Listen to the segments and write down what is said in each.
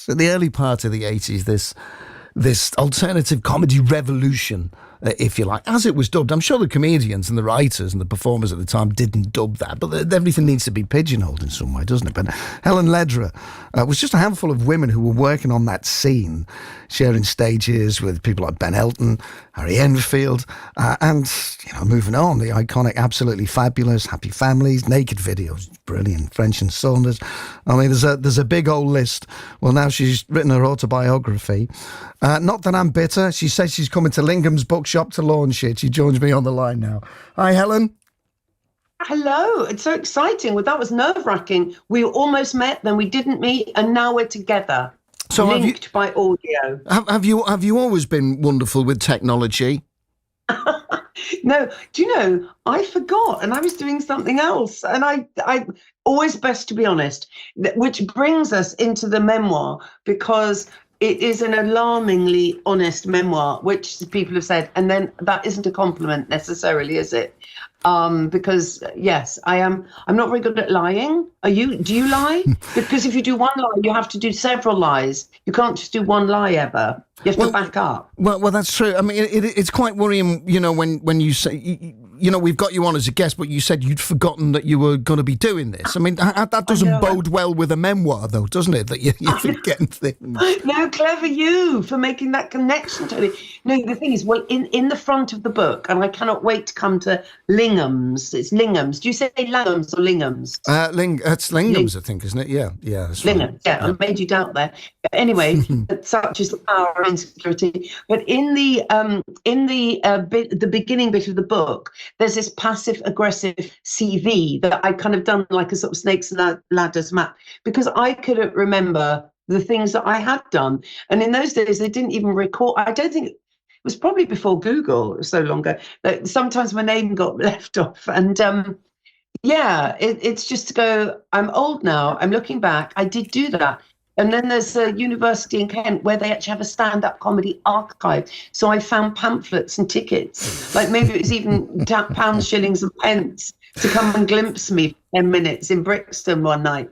So the early part of the 80s, this alternative comedy revolution, if you like, as it was dubbed. I'm sure the comedians and the writers and the performers at the time didn't dub that, but everything needs to be pigeonholed in some way, doesn't it? But Helen Lederer was just a handful of women who were working on that scene, sharing stages with people like Ben Elton, Harry Enfield, and, moving on, the iconic Absolutely Fabulous, Happy Families, Naked Videos, brilliant, French and Saunders. I mean, there's a big old list. Well, now she's written her autobiography. Not that I'm bitter. She says she's coming to Lingham's Bookshop to launch it. She joins me on the line now. Hi, Helen. Hello. It's so exciting. Well, that was nerve-wracking. We almost met, then we didn't meet, and now we're together. So linked by audio. Have you always been wonderful with technology? No, do you know, I forgot and I was doing something else. And I always best to be honest, which brings us into the memoir, because it is an alarmingly honest memoir, which people have said, and then that isn't a compliment necessarily, is it? Because yes, I'm not very good at lying. Do you lie? Because if you do one lie, you have to do several lies. You can't just do one lie ever. You have to back up. Well, that's true. I mean, it's quite worrying, when you say, we've got you on as a guest, but you said you'd forgotten that you were going to be doing this. I mean, that doesn't bode well with a memoir, though, doesn't it? That you're forgetting things. No, clever you for making that connection, Tony. No, the thing is, well, in the front of the book, and I cannot wait to come to Lingham's. It's Lingham's. Do you say Lingham's or Lingham's? It's Lingham's, I think, isn't it? Yeah, that's Lingham's. Right. Yeah, I made you doubt there. But anyway, such is the power of insecurity. But in the beginning bit of the book, there's this passive aggressive CV that I kind of done like a sort of snakes and ladders map, because I couldn't remember the things that I had done. And in those days, they didn't even record. I don't think it was probably before Google, it was so long ago, that sometimes my name got left off. And it's just to go, I'm old now, I'm looking back, I did do that. And then there's a university in Kent where they actually have a stand-up comedy archive. So I found pamphlets and tickets, like maybe it was even pounds, shillings and pence, to come and glimpse me for 10 minutes in Brixton one night.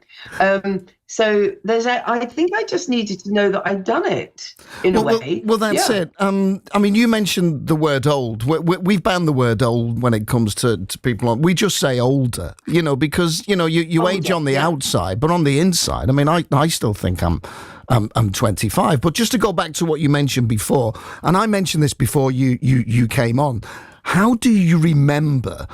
So I think I just needed to know that I'd done it in a way. Well, that's it. I mean, you mentioned the word old. We've banned the word old when it comes to people. We just say older, because, you age on the outside, but on the inside, I mean, I still think I'm 25. But just to go back to what you mentioned before, and I mentioned this before you came on, how do you remember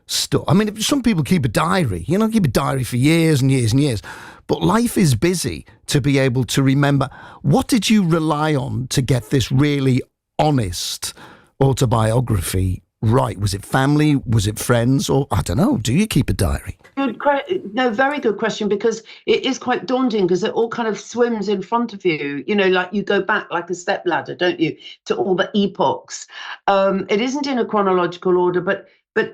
stuff? I mean, some people keep a diary, keep a diary for years and years and years. But life is busy to be able to remember. What did you rely on to get this really honest autobiography right? Was it family? Was it friends? Or, I don't know, do you keep a diary? Very good question, because it is quite daunting, because it all kind of swims in front of you, like you go back like a stepladder, don't you, to all the epochs. It isn't in a chronological order, but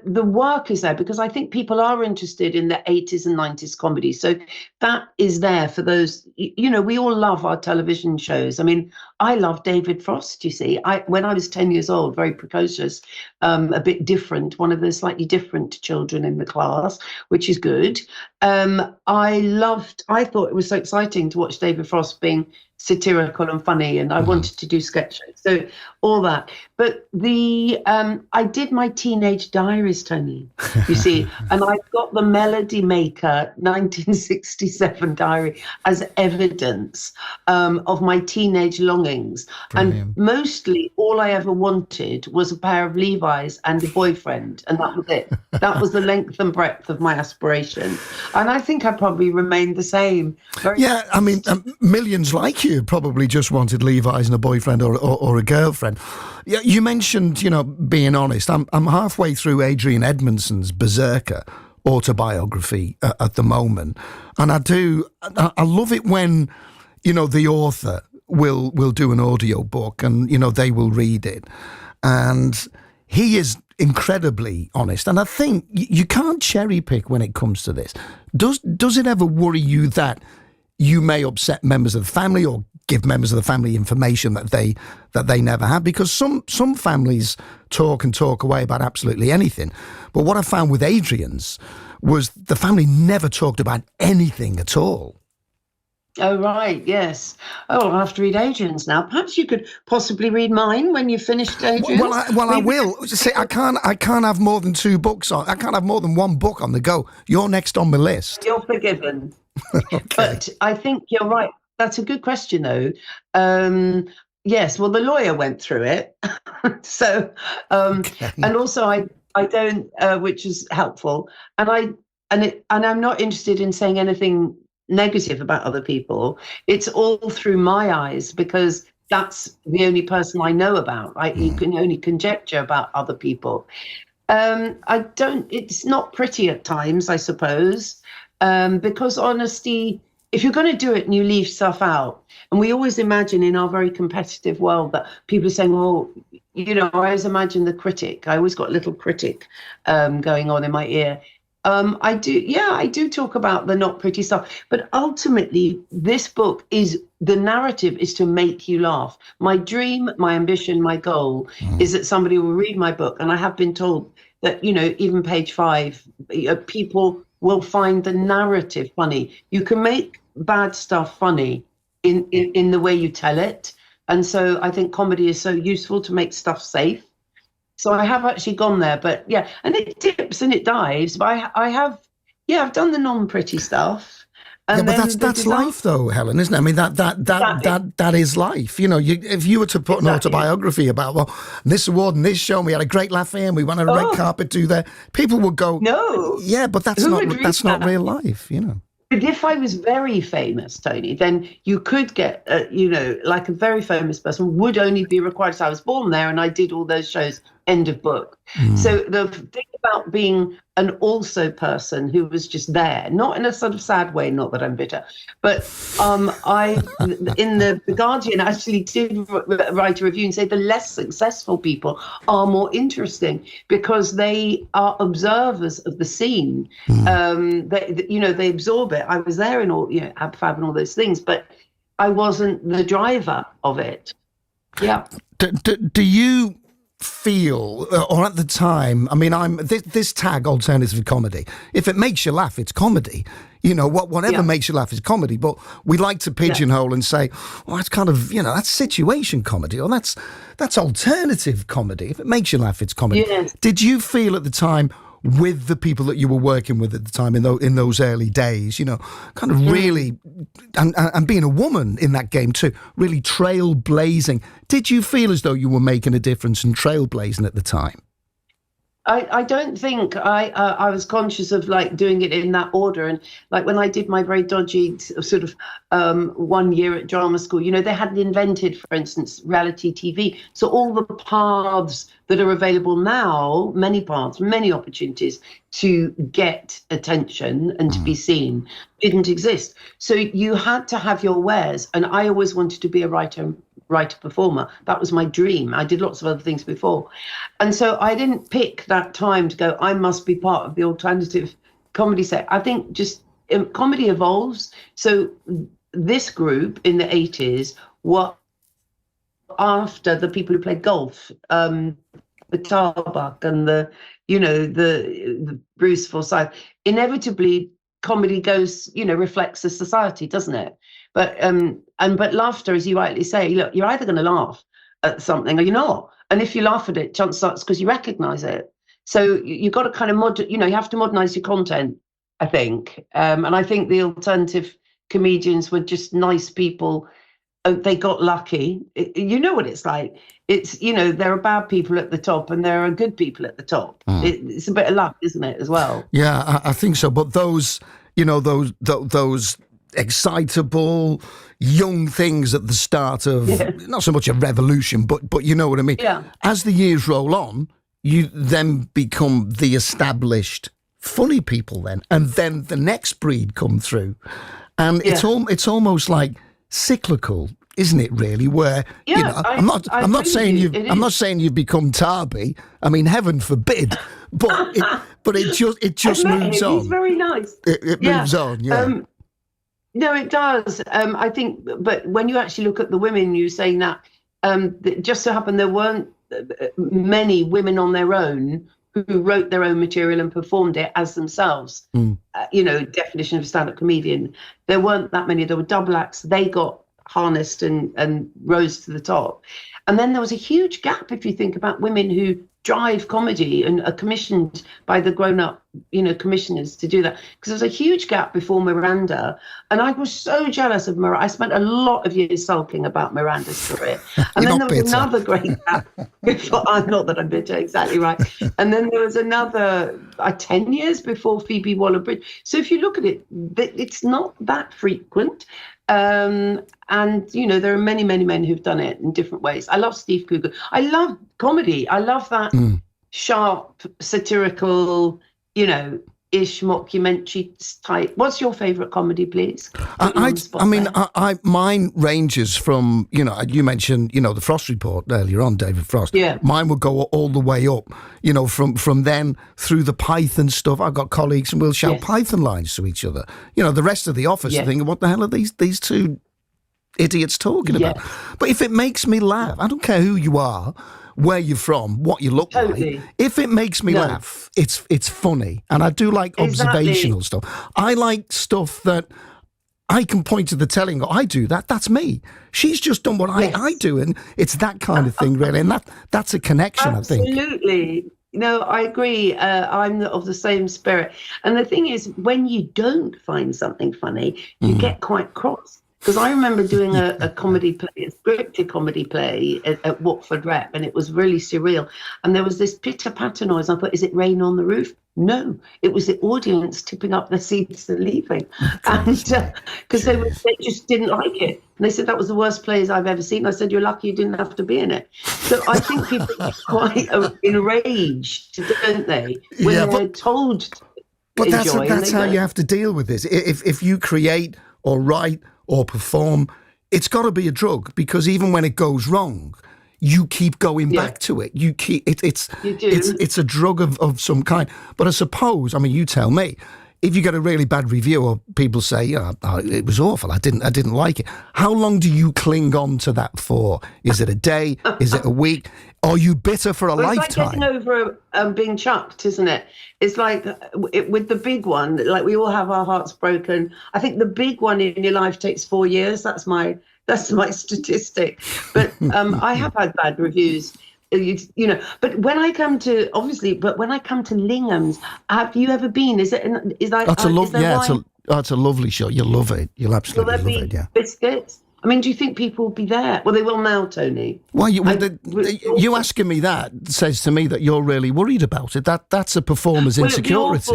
the work is there, because I think people are interested in the 80s and 90s comedy. So that is there for those, we all love our television shows. I mean, I love David Frost, you see. When I was 10 years old, very precocious, a bit different, one of the slightly different children in the class, which is good. I thought it was so exciting to watch David Frost being satirical and funny, and I wanted to do sketches, so all that. But I did my teenage diaries, Tony, you see, and I've got the Melody Maker 1967 diary as evidence of my teenage longings. Brilliant. And mostly all I ever wanted was a pair of Levi's and a boyfriend, and that was it. That was the length and breadth of my aspiration, and I think I probably remained the same. I mean, millions like you probably just wanted Levi's and a boyfriend or a girlfriend. You mentioned, being honest. I'm halfway through Adrian Edmondson's Berserker autobiography at the moment, and I love it when, the author will do an audio book and, they will read it, and he is incredibly honest. And I think you can't cherry pick when it comes to this. Does it ever worry you that you may upset members of the family or give members of the family information that they never had? Because some families talk away about absolutely anything. But what I found with Adrian's was the family never talked about anything at all. Oh, right, yes. Oh, I'll have to read Adrian's now. Perhaps you could possibly read mine when you've finished Adrian's. I will. See, I can't have more than 2 books on. I can't have more than 1 book on the go. You're next on my list. You're forgiven. Okay. But I think you're right. That's a good question, though. Yes, well, the lawyer went through it. So, Okay. and also I don't, which is helpful. And I'm not interested in saying anything negative about other people. It's all through my eyes, because that's the only person I know about. You can only conjecture about other people. It's not pretty at times, I suppose, because honesty, if you're going to do it and you leave stuff out, and we always imagine in our very competitive world that people are saying, well, I always imagine the critic. I always got a little critic going on in my ear. I do talk about the not pretty stuff, but ultimately this book the narrative is to make you laugh. My dream, my ambition, my goal is that somebody will read my book. And I have been told that, even page 5, people will find the narrative funny. You can make bad stuff funny in the way you tell it. And so I think comedy is so useful to make stuff safe. So I have actually gone there, but yeah, and it dips and it dives. But I've done the non-pretty stuff. And but that's life, though, Helen, isn't it? I mean, that is life. If you were to put an autobiography about, well, this award and this show, we had a great laugh here, and we went on a red carpet to there, people would go, no, yeah, but that's not real life, But if I was very famous, Tony, then you could get, like a very famous person would only be required. So I was born there and I did all those shows, end of book. So the thing about being an also person who was just there, not in a sort of sad way, not that I'm bitter, but I, in the Guardian, actually did write a review and say the less successful people are more interesting because they are observers of the scene. They absorb it. I was there in all, Ab Fab and all those things, but I wasn't the driver of it. Yeah. Do you feel, or at the time, I mean, this tag alternative comedy, if it makes you laugh, it's comedy. Whatever makes you laugh is comedy, but we like to pigeonhole and say, well, that's kind of, that's situation comedy, or that's alternative comedy. If it makes you laugh, it's comedy. Yes. Did you feel at the time, with the people that you were working with at the time in those early days, kind of really, and being a woman in that game too, really trailblazing, did you feel as though you were making a difference and trailblazing at the time? I don't think I was conscious of like doing it in that order. And like when I did my very dodgy sort of 1 year at drama school, they hadn't invented, for instance, reality TV. So all the paths that are available now, many paths, many opportunities to get attention and to be seen didn't exist. So you had to have your wares. And I always wanted to be a writer performer. That was my dream. I did lots of other things before. And so I didn't pick that time to go, I must be part of the alternative comedy set. I think just comedy evolves. So this group in the 80s were after the people who played golf, the Tarbuck and the Bruce Forsyth. Inevitably, comedy goes, reflects the society, doesn't it? But laughter, as you rightly say, look, you're either going to laugh at something or you're not. And if you laugh at it, chances are it's because you recognise it. So you've got to kind of you have to modernise your content, I think. And I think the alternative comedians were just nice people. They got lucky. You know what it's like. It's, there are bad people at the top and there are good people at the top. It's a bit of luck, isn't it, as well? Yeah, I think so. But those excitable young things at the start of not so much a revolution, but you know what I mean. Yeah. As the years roll on, you then become the established funny people then, and then the next breed come through, and it's almost like cyclical, isn't it? Really, where I'm not saying you've become Tarby. I mean, heaven forbid, but it just moves on. He's very nice. It moves on. Yeah. No, it does. I think, but when you actually look at the women, you're saying that just so happened there weren't many women on their own who wrote their own material and performed it as themselves. Definition of stand-up comedian. There weren't that many. There were double acts. They got harnessed and rose to the top. And then there was a huge gap, if you think about women who drive comedy and are commissioned by the grown-up, commissioners to do that. Because there was a huge gap before Miranda. And I was so jealous of Miranda. I spent a lot of years sulking about Miranda's career. And then there was another great gap. Not that I'm bitter, exactly right. And then there was another 10 years before Phoebe Waller-Bridge. So if you look at it, it's not that frequent. And, there are many, many men who've done it in different ways. I love Steve Coogan. I love comedy. I love that sharp, satirical, ish mockumentary type. What's your favourite comedy, please? Mine ranges from, you mentioned, the Frost Report earlier on, David Frost. Yeah. Mine would go all the way up, from then through the Python stuff. I've got colleagues and we'll shout Python lines to each other. The rest of the office are thinking, what the hell are these two idiots talking about? But if it makes me laugh, I don't care who you are, where you're from, what you look like. If it makes me laugh, it's funny. And I do like observational stuff. I like stuff that I can point to the telling, I do that, that's me. She's just done what I do. And it's that kind of thing, really. And that's a connection, I think. Absolutely. No, I agree. I'm of the same spirit. And the thing is, when you don't find something funny, you get quite cross. Because I remember doing a comedy play, a scripted comedy play at Watford Rep, and it was really surreal. And there was this pitter-patter noise. I thought, is it rain on the roof? No, it was the audience tipping up their seats and leaving. And because they just didn't like it. And they said, that was the worst plays I've ever seen. I said, you're lucky you didn't have to be in it. So I think people get quite enraged, don't they, when they're told to But enjoy. that's how you have to deal with this. If you create or write or perform, it's got to be a drug, because even when it goes wrong, you keep going back to it. You keep it's a drug of some kind. But I suppose, you tell me, if you get a really bad review or people say, it was awful, I didn't like it, how long do you cling on to that for? Is it a day? Is it a week? Are you bitter for a lifetime? It's like getting over being chucked, isn't it? It's like with the big one, like we all have our hearts broken. I think the big one in your life takes 4 years. That's my statistic. But I have had bad reviews. But when I come to Lingham's, have you ever been? It's a lovely show. You'll love it. You'll absolutely love it. Yeah. Biscuits. Do you think people will be there? Well, they will now, Tony. Well, you asking me that says to me that you're really worried about it. That's a performer's insecurity.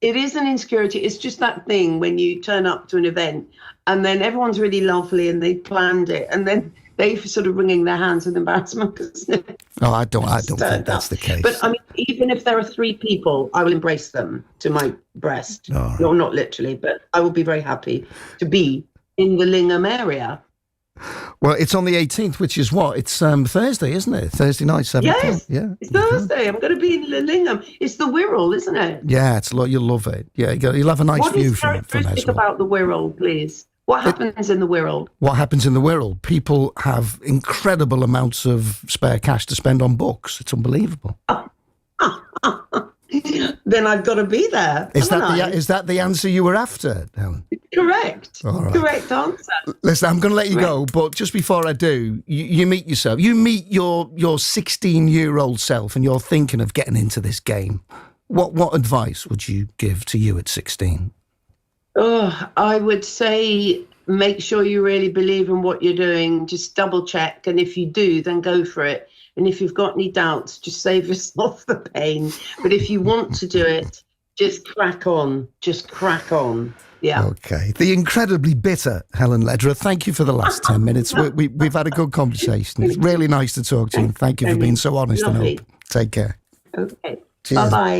It is an insecurity. It's just that thing when you turn up to an event and then everyone's really lovely and they planned it, and then they sort of wringing their hands with embarrassment. I don't think that's the case. But even if there are 3 people, I will embrace them to my breast. No, not literally, but I will be very happy to be in the Lingham area. Well, it's on the 18th, which is what? It's Thursday, isn't it? Thursday night, 7 o'clock. Yes, yeah, it's Thursday. I'm going to be in Lingham. It's the Wirral, isn't it? Yeah, you'll love it. Yeah, you'll have a nice view from there. What is characteristic about the Wirral, please? What happens in the Wirral? What happens in the Wirral? People have incredible amounts of spare cash to spend on books. It's unbelievable. Then I've got to be there. Is that the answer you were after, Helen? Correct. All right. Correct answer. Listen, I'm going to let you go, but just before I do, you meet yourself. You meet your 16-year-old self, and you're thinking of getting into this game. What advice would you give to you at 16? Oh, I would say make sure you really believe in what you're doing. Just double check, and if you do, then go for it. And if you've got any doubts, just save yourself the pain. But if you want to do it, just crack on. Just crack on. Yeah. Okay. The incredibly bitter Helen Lederer, thank you for the last 10 minutes. We've had a good conversation. It's really nice to talk to you. And thank you for being so honest and open. Take care. Okay. Cheers. Bye-bye. Bye.